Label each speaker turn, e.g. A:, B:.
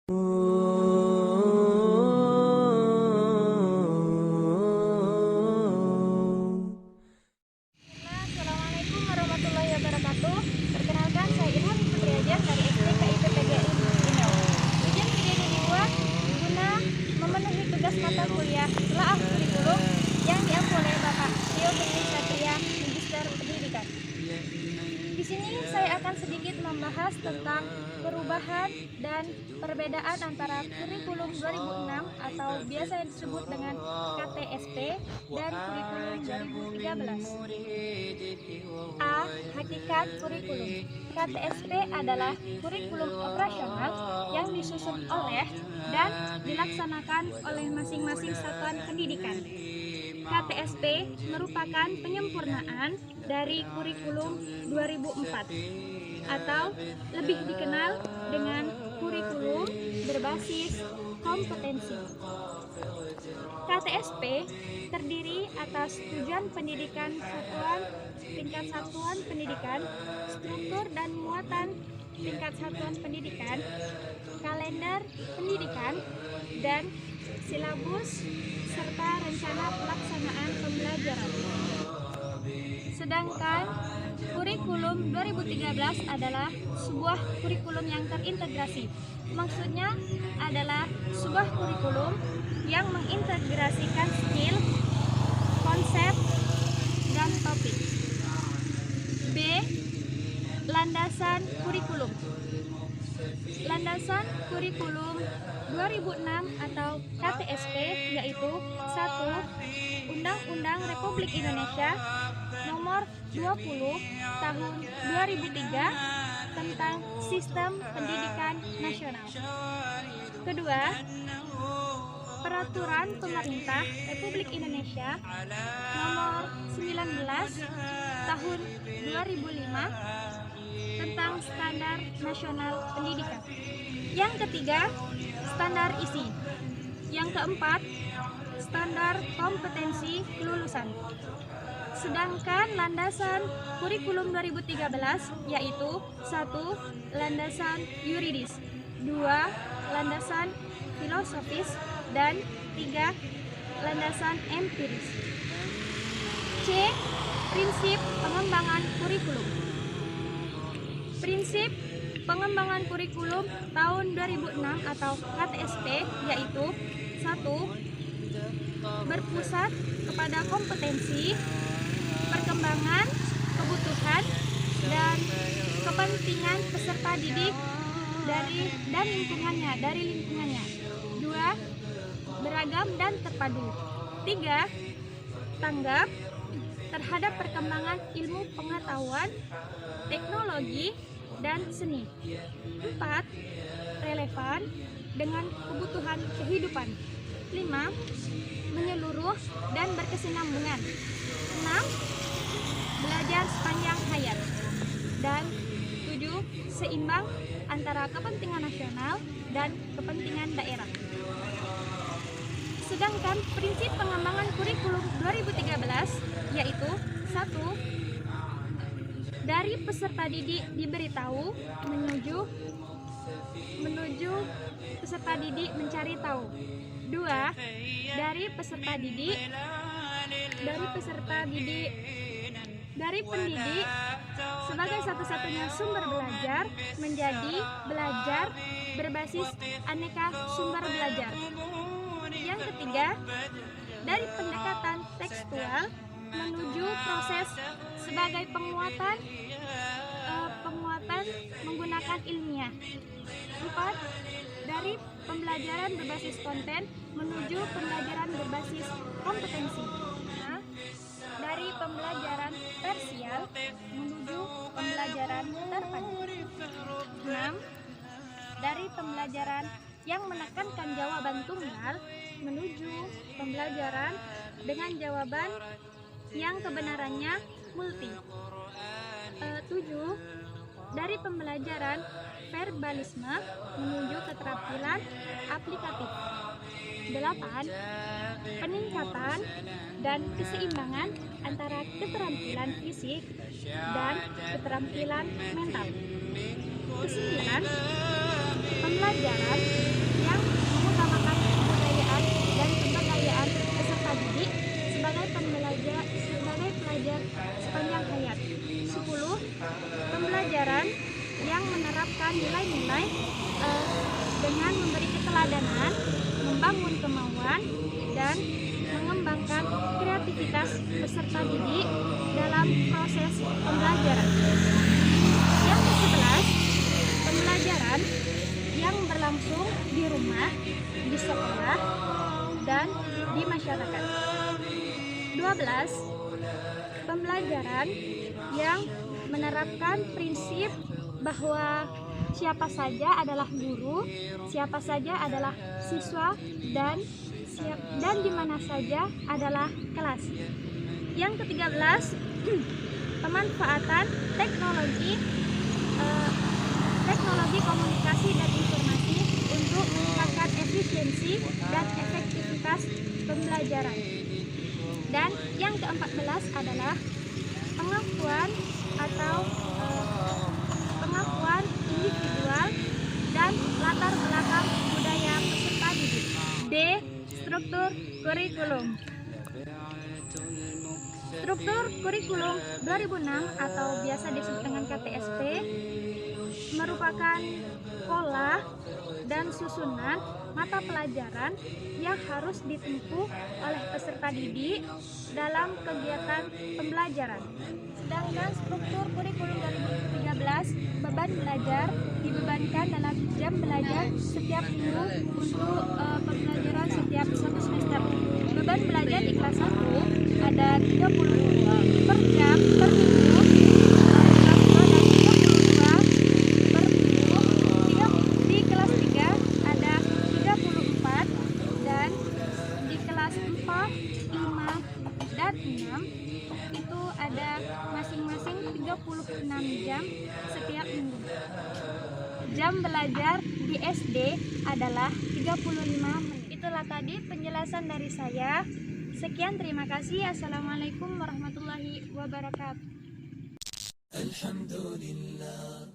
A: Assalamualaikum warahmatullahi wabarakatuh. Perkenalkan, saya Ilham Putri Ajar dari SD KIPPGI Riau. Ujian video dibuat guna memenuhi tugas mata kuliah telaah kurikulum yang diampu oleh Bapak Tio Bekti Satria, Magister Pendidikan. Di sini saya akan sedikit membahas tentang perubahan dan perbedaan antara kurikulum 2006 atau biasa disebut dengan KTSP dan kurikulum 2013. A. Hakikat kurikulum. KTSP adalah kurikulum operasional yang disusun oleh dan dilaksanakan oleh masing-masing satuan pendidikan. KTSP merupakan penyempurnaan dari kurikulum 2004 atau lebih dikenal dengan kurikulum berbasis kompetensi. KTSP terdiri atas tujuan pendidikan satuan, tingkat satuan pendidikan, struktur dan muatan tingkat satuan pendidikan, kalender pendidikan, dan silabus serta rencana pelaksanaan pembelajaran. Sedangkan kurikulum 2013 adalah sebuah kurikulum yang terintegrasi. Maksudnya adalah sebuah kurikulum yang mengintegrasikan skill, konsep, dan topik. B. Landasan kurikulum. Landasan kurikulum 2006 atau KTSP yaitu 1. Undang-Undang Republik Indonesia Nomor 20 Tahun 2003 tentang Sistem Pendidikan Nasional. Kedua, Peraturan Pemerintah Republik Indonesia Nomor 19 Tahun 2005 tentang Standar Nasional Pendidikan. Yang ketiga, standar isi. Yang keempat, standar kompetensi kelulusan. Sedangkan landasan kurikulum 2013 yaitu 1. Landasan yuridis, 2. Landasan filosofis, dan 3. Landasan empiris. C. Prinsip pengembangan kurikulum. Prinsip pengembangan kurikulum tahun 2006 atau KTSP yaitu 1. Berpusat kepada kompetensi, perkembangan, kebutuhan, dan kepentingan peserta didik dari lingkungannya. 2. Beragam dan terpadu. 3. Tanggap terhadap perkembangan ilmu pengetahuan, teknologi, dan seni. 4. Relevan dengan kebutuhan kehidupan. 5. Menyeluruh dan berkesinambungan. 6. Belajar sepanjang hayat. Dan 7. Seimbang antara kepentingan nasional dan kepentingan daerah. Sedangkan prinsip pengembangan kurikulum 2013 yaitu 1. Dari peserta didik diberitahu menuju peserta didik mencari tahu. 2. Dari pendidik sebagai satu-satunya sumber belajar menjadi belajar berbasis aneka sumber belajar. Yang ketiga, dari pendekatan tekstual menuju proses sebagai penguatan menggunakan ilmiah. 4. Dari pembelajaran berbasis konten menuju pembelajaran berbasis kompetensi. Dari pembelajaran tersial menuju pembelajaran terpadu. 6. Dari pembelajaran yang menekankan jawaban tunggal menuju pembelajaran dengan jawaban yang kebenarannya multi. 7. Dari pembelajaran verbalisme menuju keterampilan aplikatif. 8. Peningkatan dan keseimbangan antara keterampilan fisik dan keterampilan mental. 9. Pembelajaran keteladanan, membangun kemauan, dan mengembangkan kreativitas peserta didik dalam proses pembelajaran. Yang ke-11, pembelajaran yang berlangsung di rumah, di sekolah, dan di masyarakat. 12, pembelajaran yang menerapkan prinsip bahwa siapa saja adalah guru, siapa saja adalah siswa, dan di mana saja adalah kelas. Yang ke-13, pemanfaatan teknologi komunikasi dan informasi untuk meningkatkan efisiensi dan efektivitas pembelajaran. Dan yang ke-14 adalah pengakuan individual dan latar belakang budaya peserta didik. D. Struktur kurikulum. Struktur kurikulum 2006 atau biasa disebut dengan KTSP merupakan pola dan susunan mata pelajaran yang harus ditempuh oleh peserta didik dalam kegiatan pembelajaran. Sedangkan struktur kurikulum 2013, beban belajar dibebankan dalam jam belajar setiap minggu untuk pembelajaran setiap satu semester. Beban belajar di kelas 1 ada 30 per jam per minggu, kelas 2 dan 32 per minggu. Di kelas 3 ada 34 dan di kelas 4, 5, dan 6 itu ada masing-masing 36 jam setiap minggu. Jam belajar di SD adalah 35 menit. Itulah tadi penjelasan dari saya. Sekian, terima kasih. Assalamualaikum warahmatullahi wabarakatuh. Alhamdulillah.